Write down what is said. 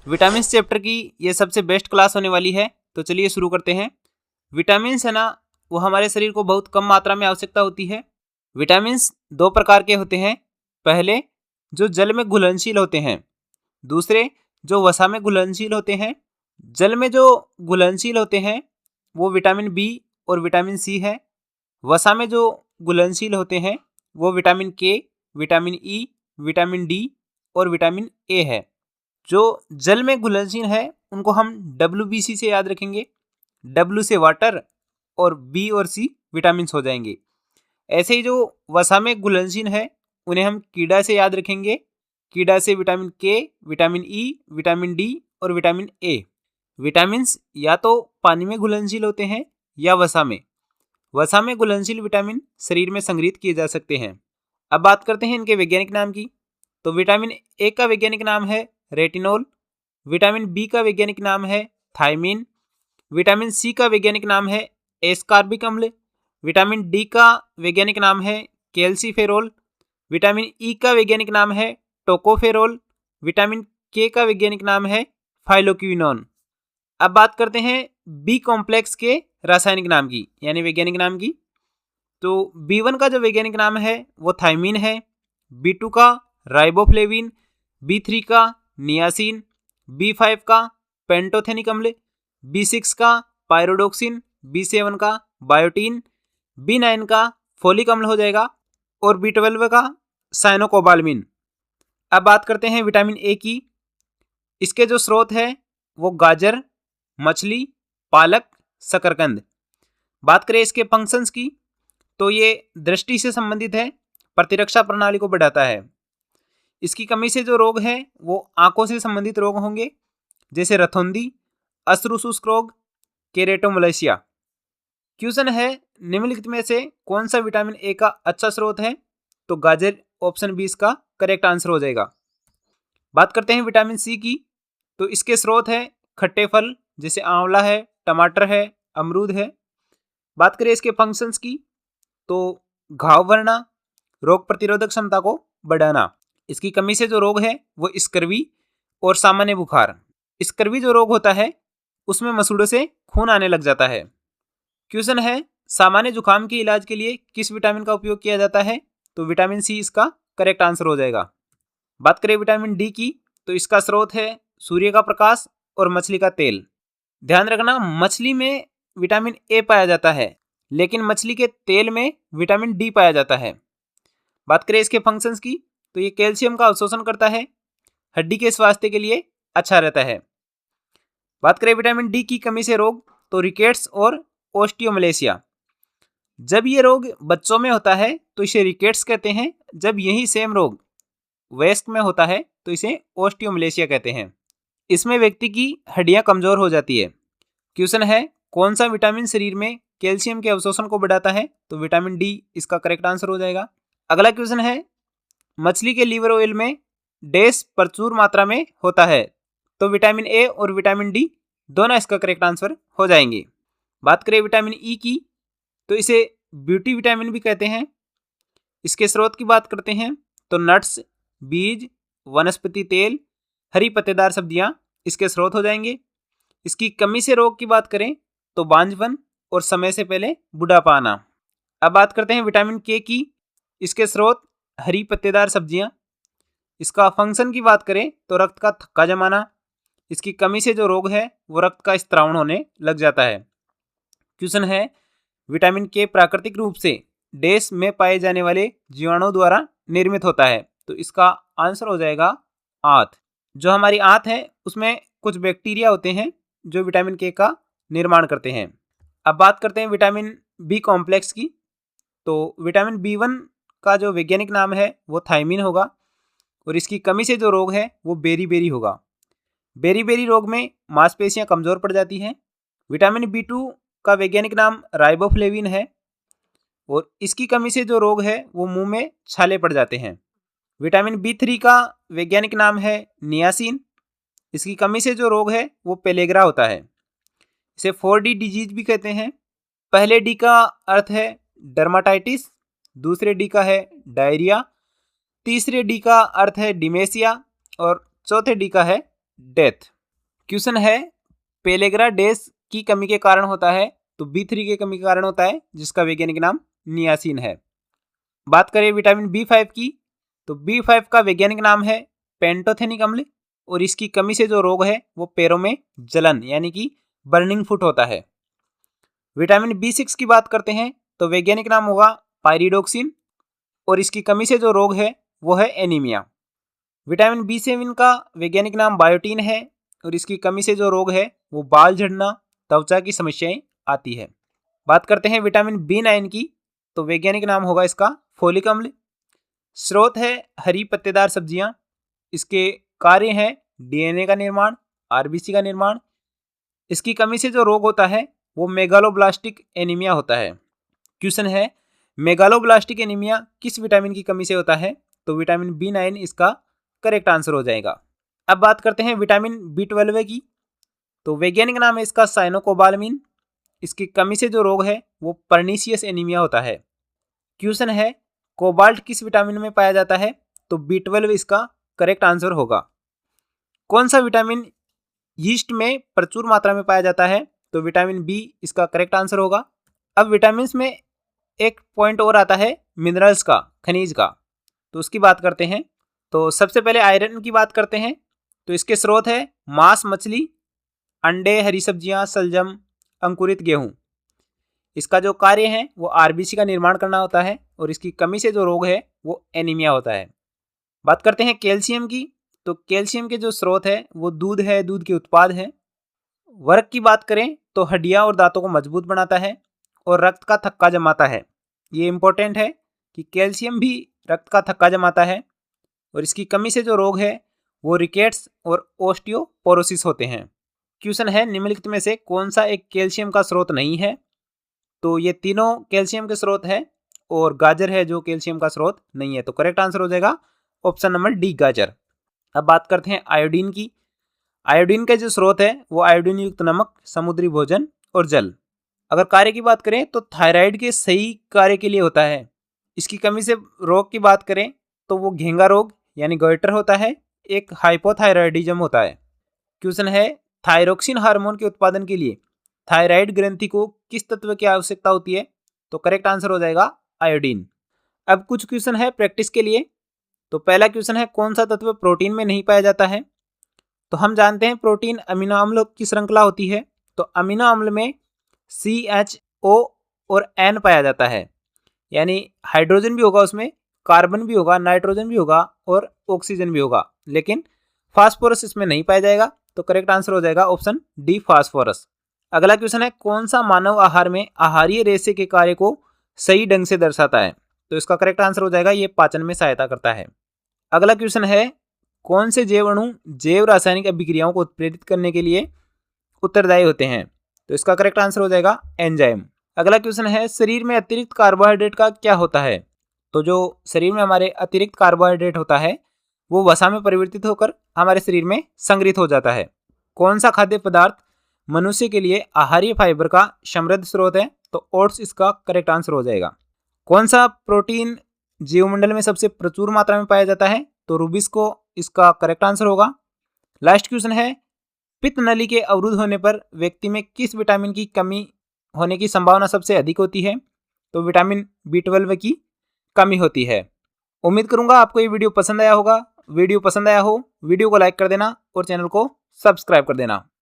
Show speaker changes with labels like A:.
A: Vitamin chapter की ये सबसे बेस्ट क्लास होने वाली है, तो चलिए शुरू करते हैं। विटामिन है ना, वो हमारे शरीर को बहुत कम मात्रा में आवश्यकता होती है। विटामिन दो प्रकार के होते हैं। पहले जो जल में घुलनशील होते हैं, दूसरे जो वसा में घुलनशील होते हैं। जल में जो घुलनशील होते हैं वो विटामिन बी और विटामिन सी है। वसा में जो घुलनशील होते हैं वो विटामिन के, विटामिन ई, विटामिन डी और विटामिन ए है। जो जल में घुलनशील है उनको हम WBC से याद रखेंगे। W से वाटर और B और C विटामिन हो जाएंगे। ऐसे ही जो वसा में घुलनशील है उन्हें हम कीड़ा से याद रखेंगे। कीड़ा से विटामिन के, विटामिन ई, विटामिन डी और विटामिन ए। विटामिन या तो पानी में घुलनशील होते हैं या वसा में। वसा में घुलनशील विटामिन शरीर में संग्रहित किए जा सकते हैं। अब बात करते हैं इनके वैज्ञानिक नाम की। तो विटामिन ए का वैज्ञानिक नाम है रेटिनोल। विटामिन बी का वैज्ञानिक नाम है थायमिन। विटामिन सी का वैज्ञानिक नाम है एस्कॉर्बिक अम्ल। विटामिन डी का वैज्ञानिक नाम है कैल्सीफेरोल। विटामिन ई का वैज्ञानिक नाम है टोकोफेरोल। विटामिन के का वैज्ञानिक नाम है फाइलोक्विनोन। अब बात करते हैं बी कॉम्प्लेक्स के रासायनिक नाम की, यानी वैज्ञानिक नाम की। तो B1 का जो वैज्ञानिक नाम है वो थायमिन है। B2 का राइबोफ्लेविन। B3 का नियासिन। B5 का पेंटोथेनिक अम्ल। B6 का पायरोडोक्सिन। B7 का बायोटीन। B9 का फोलिक अम्ल हो जाएगा और B12 का साइनोकोबाल्मिन। अब बात करते हैं विटामिन ए की। इसके जो स्रोत है वो गाजर, मछली, पालक, शकरकंद। बात करें इसके फंक्शंस की तो ये दृष्टि से संबंधित है, प्रतिरक्षा प्रणाली को बढ़ाता है। इसकी कमी से जो रोग है वो आंखों से संबंधित रोग होंगे, जैसे रथोंदी, अश्रुशुष्क रोग, केरेटोमलेशिया। क्वेश्चन है निम्नलिखित में से कौन सा विटामिन ए का अच्छा स्रोत है? तो गाजर ऑप्शन बी इसका करेक्ट आंसर हो जाएगा। बात करते हैं विटामिन सी की। तो इसके स्रोत है खट्टे फल, जैसे आंवला है, टमाटर है, अमरूद है। बात करें इसके फंक्शंस की तो घाव भरना, रोग प्रतिरोधक क्षमता को बढ़ाना। इसकी कमी से जो रोग है वो स्कर्वी और सामान्य बुखार। स्कर्वी जो रोग होता है उसमें मसूड़ों से खून आने लग जाता है। क्वेश्चन है सामान्य जुकाम के इलाज के लिए किस विटामिन का उपयोग किया जाता है? तो विटामिन सी इसका करेक्ट आंसर हो जाएगा। बात करें विटामिन डी की तो इसका स्रोत है सूर्य का प्रकाश और मछली का तेल। ध्यान रखना, मछली में विटामिन ए पाया जाता है लेकिन मछली के तेल में विटामिन डी पाया जाता है। बात करें इसके फंक्शंस की तो ये कैल्शियम का अवशोषण करता है, हड्डी के स्वास्थ्य के लिए अच्छा रहता है। बात करें विटामिन डी की कमी से रोग तो रिकेट्स और ओस्टियोमलेशिया। जब ये रोग बच्चों में होता है तो इसे रिकेट्स कहते हैं। जब यही सेम रोग वयस्क में होता है तो इसे ओस्टियोमलेशिया कहते हैं। इसमें व्यक्ति की हड्डियां कमजोर हो जाती है। क्वेश्चन है कौन सा विटामिन शरीर में कैल्शियम के अवशोषण को बढ़ाता है? तो विटामिन डी इसका करेक्ट आंसर हो जाएगा। अगला क्वेश्चन है मछली के लीवर ऑयल में डैश प्रचुर मात्रा में होता है? तो विटामिन ए और विटामिन डी दोनों इसका करेक्ट आंसर हो जाएंगे। बात करें विटामिन ई की तो इसे ब्यूटी विटामिन भी कहते हैं। इसके स्रोत की बात करते हैं तो नट्स, बीज, वनस्पति तेल, हरी पत्तेदार सब्जियां इसके स्रोत हो जाएंगे। इसकी कमी से रोग की बात करें तो बांझपन और समय से पहले बुढ़ापा आना। अब बात करते हैं विटामिन के की। इसके स्रोत हरी पत्तेदार सब्जियां। इसका फंक्शन की बात करें तो रक्त का थक्का जमाना। इसकी कमी से जो रोग है वो रक्त का स्त्रावण होने लग जाता है। क्वेश्चन है विटामिन के प्राकृतिक रूप से डैश में पाए जाने वाले जीवाणु द्वारा निर्मित होता है? तो इसका आंसर हो जाएगा आंत। जो हमारी आंत है उसमें कुछ बैक्टीरिया होते हैं जो विटामिन के का निर्माण करते हैं। अब बात करते हैं विटामिन बी कॉम्प्लेक्स की। तो विटामिन B1 का जो वैज्ञानिक नाम है वो थायमिन होगा और इसकी कमी से जो रोग है वो बेरीबेरी होगा। बेरीबेरी रोग में मांसपेशियां कमजोर पड़ जाती हैं। विटामिन B2 का वैज्ञानिक नाम राइबोफ्लेविन है और इसकी कमी से जो रोग है वो मुंह में छाले पड़ जाते हैं। विटामिन B3 का वैज्ञानिक नाम है नियासिन। इसकी कमी से जो रोग है वो पेलेग्रा होता है। इसे 4D डिजीज भी कहते हैं। पहले डी का अर्थ है डर्माटाइटिस, दूसरे डी का है डायरिया, तीसरे डी का अर्थ है डिमेशिया और चौथे डी का है डेथ। क्वेश्चन है पेलेग्रा डेस की कमी के कारण होता है, तो B3 की कमी के कारण होता है, जिसका वैज्ञानिक नाम नियासिन है। बात करें विटामिन B5 की, तो B5 का वैज्ञानिक नाम है पेंटोथेनिक अम्ल, और इसकी कमी से जो रोग है वो पैरों में जलन यानी कि बर्निंग फुट होता है। विटामिन B6 की बात करते हैं तो वैज्ञानिक नाम होगा पायरिडोक्सिन, और इसकी कमी से जो रोग है वो है एनीमिया। विटामिन B7 का वैज्ञानिक नाम बायोटीन है, और इसकी कमी से जो रोग है वो बाल झड़ना, त्वचा की समस्याएं आती है। बात करते हैं विटामिन B9 की, तो वैज्ञानिक नाम होगा इसका फोलिक अम्ल। स्रोत है हरी पत्तेदार सब्जियां, इसके कार्य हैं DNA का निर्माण, RBC का निर्माण। इसकी कमी से जो रोग होता है वो मेगालोब्लास्टिक एनीमिया होता है। क्वेश्चन है मेगालोब्लास्टिक एनीमिया किस विटामिन की कमी से होता है, तो विटामिन B9 इसका करेक्ट आंसर हो जाएगा। अब बात करते हैं विटामिन B12 की, तो वैज्ञानिक नाम है इसका साइनोकोबालामिन। इसकी कमी से जो रोग है वो पर्नीशियस एनीमिया होता है। क्वेश्चन है कोबाल्ट किस विटामिन में पाया जाता है, तो B12 इसका करेक्ट आंसर होगा। कौन सा विटामिन यीस्ट में प्रचुर मात्रा में पाया जाता है, तो विटामिन B इसका करेक्ट आंसर होगा। अब विटामिन में एक पॉइंट और आता है मिनरल्स का, खनिज का, तो उसकी बात करते हैं। तो सबसे पहले आयरन की बात करते हैं, तो इसके स्रोत है मांस मछली, अंडे, हरी सब्जियां, सलजम, अंकुरित गेहूं। इसका जो कार्य है वो RBC का निर्माण करना होता है, और इसकी कमी से जो रोग है वो एनीमिया होता है। बात करते हैं कैल्शियम की, तो कैल्शियम के जो स्रोत है वो दूध है, दूध के उत्पाद है। वर्क की बात करें तो हड्डियां और दांतों को मजबूत बनाता है, और रक्त का थक्का जमाता है। ये इंपॉर्टेंट है कि कैल्शियम भी रक्त का थक्का जमाता है, और इसकी कमी से जो रोग है वो रिकेट्स और ओस्टियोपोरोसिस होते हैं। क्वेश्चन है निम्नलिखित में से कौन सा एक कैल्शियम का स्रोत नहीं है, तो ये तीनों कैल्शियम के स्रोत है, और गाजर है जो कैल्शियम का स्रोत नहीं है, तो करेक्ट आंसर हो जाएगा ऑप्शन नंबर डी, गाजर। अब बात करते हैं आयोडीन की। आयोडीन का जो स्रोत है वो आयोडीन युक्त नमक, समुद्री भोजन और जल। अगर कार्य की बात करें तो थायराइड के सही कार्य के लिए होता है। इसकी कमी से रोग की बात करें तो वो घेंगा रोग यानी गोइटर होता है, एक हाइपोथायराइडिज्म होता है। क्वेश्चन है थायरोक्सिन हार्मोन के उत्पादन के लिए थायराइड ग्रंथि को किस तत्व की आवश्यकता होती है, तो करेक्ट आंसर हो जाएगा आयोडीन। अब कुछ क्वेश्चन है प्रैक्टिस के लिए। तो पहला क्वेश्चन है कौन सा तत्व प्रोटीन में नहीं पाया जाता है, तो हम जानते हैं प्रोटीन अमीनो अम्ल की श्रृंखला होती है, तो अमीनो अम्ल में CHO और N पाया जाता है, यानी हाइड्रोजन भी होगा उसमें, कार्बन भी होगा, नाइट्रोजन भी होगा और ऑक्सीजन भी होगा, लेकिन फास्फोरस इसमें नहीं पाया जाएगा, तो करेक्ट आंसर हो जाएगा ऑप्शन डी, फास्फोरस। अगला क्वेश्चन है कौन सा मानव आहार में आहारीय रेशे के कार्य को सही ढंग से दर्शाता है, तो इसका करेक्ट आंसर हो जाएगा ये पाचन में सहायता करता है। अगला क्वेश्चन है कौन से जैव अणु जैव रासायनिक अभिक्रियाओं को उत्प्रेरित करने के लिए उत्तरदायी होते हैं, तो इसका करेक्ट आंसर हो जाएगा एंजाइम। अगला क्वेश्चन है शरीर में अतिरिक्त कार्बोहाइड्रेट का क्या होता है, तो जो शरीर में हमारे अतिरिक्त कार्बोहाइड्रेट होता है वो वसा में परिवर्तित होकर हमारे शरीर में संग्रहित हो जाता है। कौन सा खाद्य पदार्थ मनुष्य के लिए आहारीय फाइबर का समृद्ध स्रोत है, तो ओट्स इसका करेक्ट आंसर हो जाएगा। कौन सा प्रोटीन जीवमंडल में सबसे प्रचुर मात्रा में पाया जाता है, तो रूबिस्को इसका करेक्ट आंसर होगा। लास्ट क्वेश्चन है पित्त नली के अवरुद्ध होने पर व्यक्ति में किस विटामिन की कमी होने की संभावना सबसे अधिक होती है, तो विटामिन B12 की कमी होती है। उम्मीद करूंगा आपको ये वीडियो पसंद आया होगा। वीडियो पसंद आया हो वीडियो को लाइक कर देना और चैनल को सब्सक्राइब कर देना।